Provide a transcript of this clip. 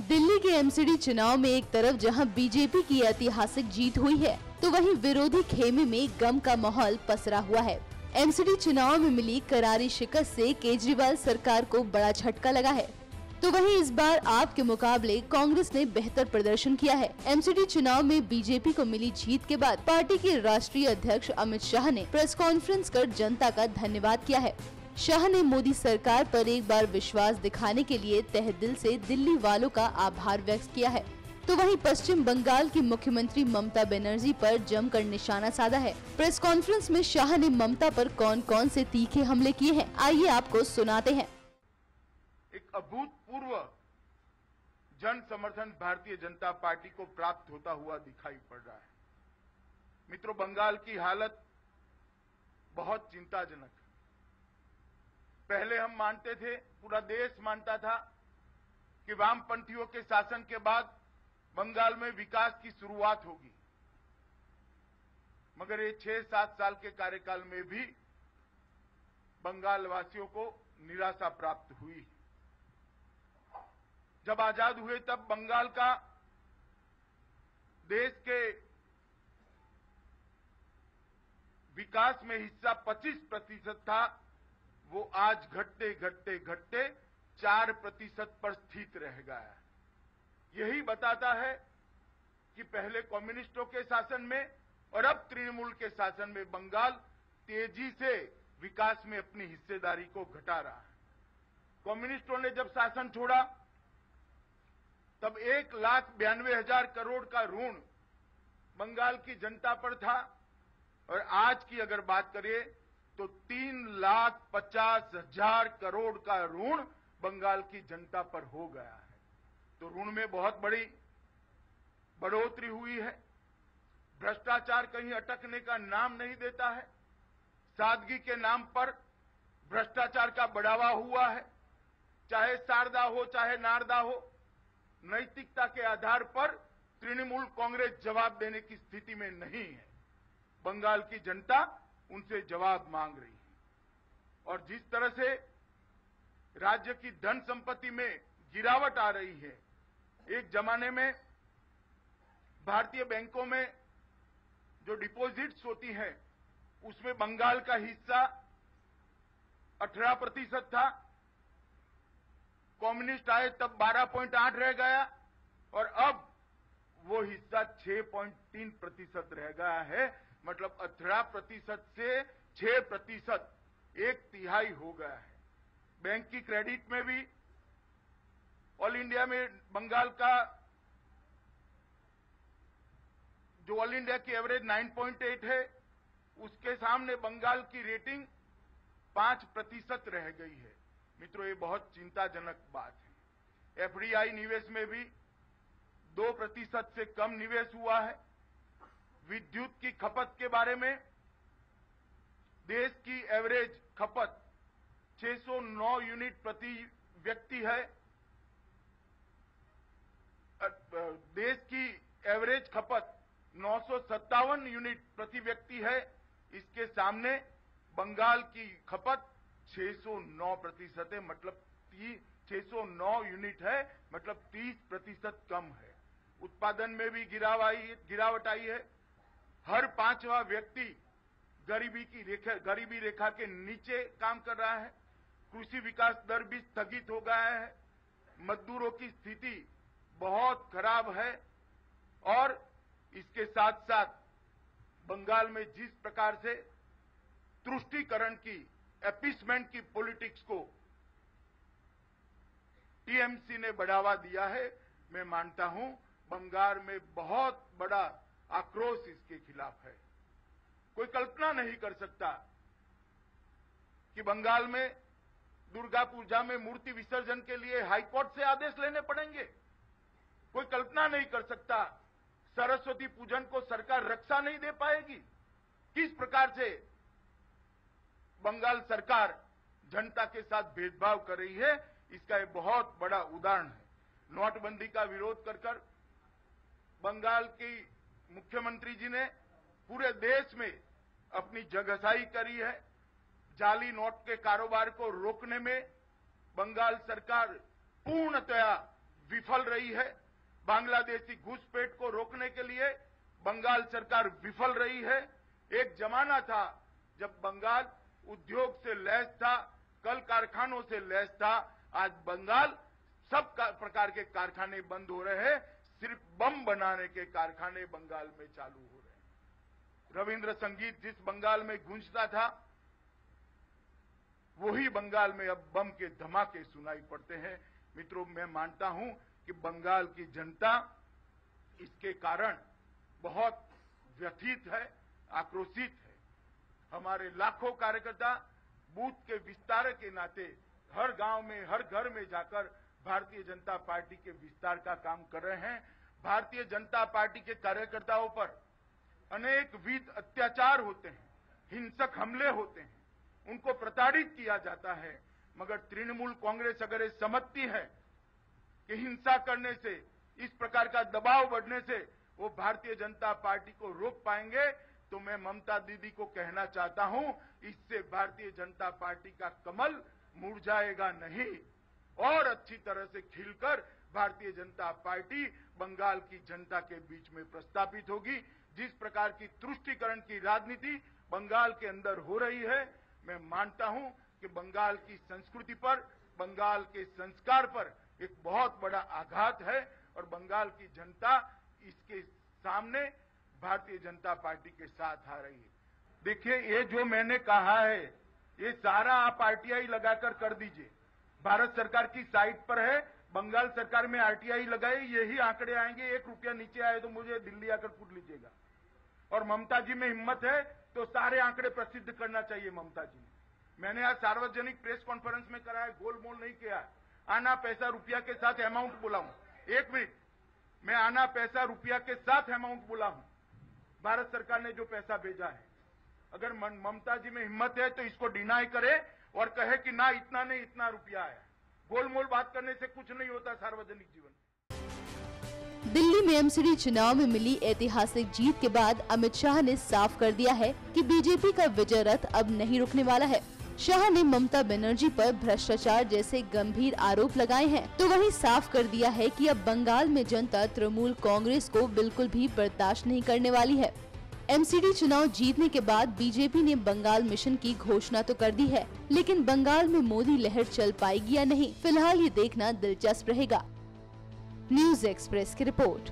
दिल्ली के एमसीडी चुनाव में एक तरफ जहां बीजेपी की ऐतिहासिक जीत हुई है, तो वहीं विरोधी खेमे में गम का माहौल पसरा हुआ है। एमसीडी चुनाव में मिली करारी शिकस्त से केजरीवाल सरकार को बड़ा झटका लगा है, तो वहीं इस बार आप के मुकाबले कांग्रेस ने बेहतर प्रदर्शन किया है। एमसीडी चुनाव में बीजेपी को मिली जीत के बाद पार्टी के राष्ट्रीय अध्यक्ष अमित शाह ने प्रेस कॉन्फ्रेंस कर जनता का धन्यवाद किया है। शाह ने मोदी सरकार पर एक बार विश्वास दिखाने के लिए तहे दिल से दिल्ली वालों का आभार व्यक्त किया है। तो वहीं पश्चिम बंगाल की मुख्यमंत्री ममता बनर्जी पर जमकर निशाना साधा है। प्रेस कॉन्फ्रेंस में शाह ने ममता पर कौन कौन से तीखे हमले किए हैं, आइए आपको सुनाते हैं। एक अभूतपूर्व जन समर्थन भारतीय जनता पार्टी को प्राप्त होता हुआ दिखाई पड़ रहा है। मित्रों, बंगाल की हालत बहुत चिंताजनक है। पहले हम मानते थे, पूरा देश मानता था कि वामपंथियों के शासन के बाद बंगाल में विकास की शुरुआत होगी, मगर ये 6-7 साल के कार्यकाल में भी बंगाल वासियों को निराशा प्राप्त हुई। जब आजाद हुए तब बंगाल का देश के विकास में हिस्सा 25% था, वो आज घटते घटते घटते 4% पर स्थित रह गया है। यही बताता है कि पहले कम्युनिस्टों के शासन में और अब तृणमूल के शासन में बंगाल तेजी से विकास में अपनी हिस्सेदारी को घटा रहा है। कम्युनिस्टों ने जब शासन छोड़ा तब 1,92,000 करोड़ का ऋण बंगाल की जनता पर था, और आज की अगर बात करें तो 3,50,000 करोड़ का ऋण बंगाल की जनता पर हो गया है। तो ऋण में बहुत बड़ी बढ़ोतरी हुई है। भ्रष्टाचार कहीं अटकने का नाम नहीं देता है। सादगी के नाम पर भ्रष्टाचार का बढ़ावा हुआ है। चाहे शारदा हो चाहे नारदा हो, नैतिकता के आधार पर तृणमूल कांग्रेस जवाब देने की स्थिति में नहीं है। बंगाल की जनता उनसे जवाब मांग रही है। और जिस तरह से राज्य की धन संपत्ति में गिरावट आ रही है, एक जमाने में भारतीय बैंकों में जो डिपॉजिट्स होती हैं उसमें बंगाल का हिस्सा 18% था। कम्युनिस्ट आए तब 12.8 रह गया, और अब वो हिस्सा 6.3% रह गया है। मतलब 18% से 6%, 1/3 हो गया है। बैंक की क्रेडिट में भी ऑल इंडिया में बंगाल का जो ऑल इंडिया की एवरेज 9.8 है, उसके सामने बंगाल की रेटिंग 5% रह गई है। मित्रों, ये बहुत चिंताजनक बात है। एफडीआई निवेश में भी 2% से कम निवेश हुआ है। विद्युत की खपत के बारे में देश की एवरेज खपत 609 यूनिट प्रति व्यक्ति है। देश की एवरेज खपत 957 यूनिट प्रति व्यक्ति है। इसके सामने बंगाल की खपत 609% है, मतलब 609 यूनिट है, मतलब 30% कम है। उत्पादन में भी गिरावट आई है। हर 5वां व्यक्ति गरीबी रेखा के नीचे काम कर रहा है। कृषि विकास दर भी स्थगित हो गया है। मजदूरों की स्थिति बहुत खराब है। और इसके साथ साथ बंगाल में जिस प्रकार से तुष्टीकरण की, अपीसमेंट की पॉलिटिक्स को टीएमसी ने बढ़ावा दिया है, मैं मानता हूं बंगाल में बहुत बड़ा आक्रोश इसके खिलाफ है। कोई कल्पना नहीं कर सकता कि बंगाल में दुर्गा पूजा में मूर्ति विसर्जन के लिए हाईकोर्ट से आदेश लेने पड़ेंगे। कोई कल्पना नहीं कर सकता सरस्वती पूजन को सरकार रक्षा नहीं दे पाएगी। किस प्रकार से बंगाल सरकार जनता के साथ भेदभाव कर रही है, इसका एक बहुत बड़ा उदाहरण है। नोटबंदी का विरोध कर बंगाल की मुख्यमंत्री जी ने पूरे देश में अपनी जगहसाई करी है। जाली नोट के कारोबार को रोकने में बंगाल सरकार पूर्णतया विफल रही है। बांग्लादेशी घुसपैठ को रोकने के लिए बंगाल सरकार विफल रही है। एक जमाना था जब बंगाल उद्योग से लैस था, कल कारखानों से लैस था। आज बंगाल सब प्रकार के कारखाने बंद हो रहे हैं, सिर्फ बम बनाने के कारखाने बंगाल में चालू हो रहे हैं। रविंद्र संगीत जिस बंगाल में गूंजता था, वही बंगाल में अब बम के धमाके सुनाई पड़ते हैं। मित्रों, मैं मानता हूं कि बंगाल की जनता इसके कारण बहुत व्यथित है, आक्रोशित है। हमारे लाखों कार्यकर्ता बूथ के विस्तार के नाते हर गांव में, हर घर में जाकर भारतीय जनता पार्टी के विस्तार का काम कर रहे हैं। भारतीय जनता पार्टी के कार्यकर्ताओं पर अनेक विध अत्याचार होते हैं, हिंसक हमले होते हैं, उनको प्रताड़ित किया जाता है। मगर तृणमूल कांग्रेस अगर ये समझती है कि हिंसा करने से, इस प्रकार का दबाव बढ़ने से वो भारतीय जनता पार्टी को रोक पाएंगे, तो मैं ममता दीदी को कहना चाहता हूं, इससे भारतीय जनता पार्टी का कमल मुरझाएगा नहीं और अच्छी तरह से खिलकर भारतीय जनता पार्टी बंगाल की जनता के बीच में प्रस्थापित होगी। जिस प्रकार की तुष्टीकरण की राजनीति बंगाल के अंदर हो रही है, मैं मानता हूं कि बंगाल की संस्कृति पर, बंगाल के संस्कार पर एक बहुत बड़ा आघात है और बंगाल की जनता इसके सामने भारतीय जनता पार्टी के साथ आ रही है। देखिए, ये जो मैंने कहा है, ये सारा आप आरटीआई लगाकर कर दीजिए। भारत सरकार की साइट पर है, बंगाल सरकार में आरटीआई लगाए, यही आंकड़े आएंगे। 1 रुपया नीचे आए तो मुझे दिल्ली आकर पूछ लीजिएगा। और ममता जी में हिम्मत है तो सारे आंकड़े प्रसिद्ध करना चाहिए ममता जी ने। मैंने आज सार्वजनिक प्रेस कॉन्फ्रेंस में करा है, गोलमोल नहीं किया। आना पैसा रुपया के साथ अमाउंट बोला हूं। 1 मिनट, मैं आना पैसा रुपया के साथ अमाउंट बोला हूं। भारत सरकार ने जो पैसा भेजा है, अगर ममता जी में हिम्मत है तो इसको डिनाई करे और कहे कि ना इतना नहीं, इतना रुपया आया। गोलमोल बात करने से कुछ नहीं होता सार्वजनिक जीवन। दिल्ली में एमसीडी चुनाव में मिली ऐतिहासिक जीत के बाद अमित शाह ने साफ कर दिया है कि बीजेपी का विजय रथ अब नहीं रुकने वाला है। शाह ने ममता बनर्जी पर भ्रष्टाचार जैसे गंभीर आरोप लगाए हैं, तो वहीं साफ कर दिया है कि अब बंगाल में जनता तृणमूल कांग्रेस को बिल्कुल भी बर्दाश्त नहीं करने वाली है। एमसीडी चुनाव जीतने के बाद बीजेपी ने बंगाल मिशन की घोषणा तो कर दी है, लेकिन बंगाल में मोदी लहर चल पाएगी या नहीं, फिलहाल ये देखना दिलचस्प रहेगा। न्यूज़ एक्सप्रेस की रिपोर्ट।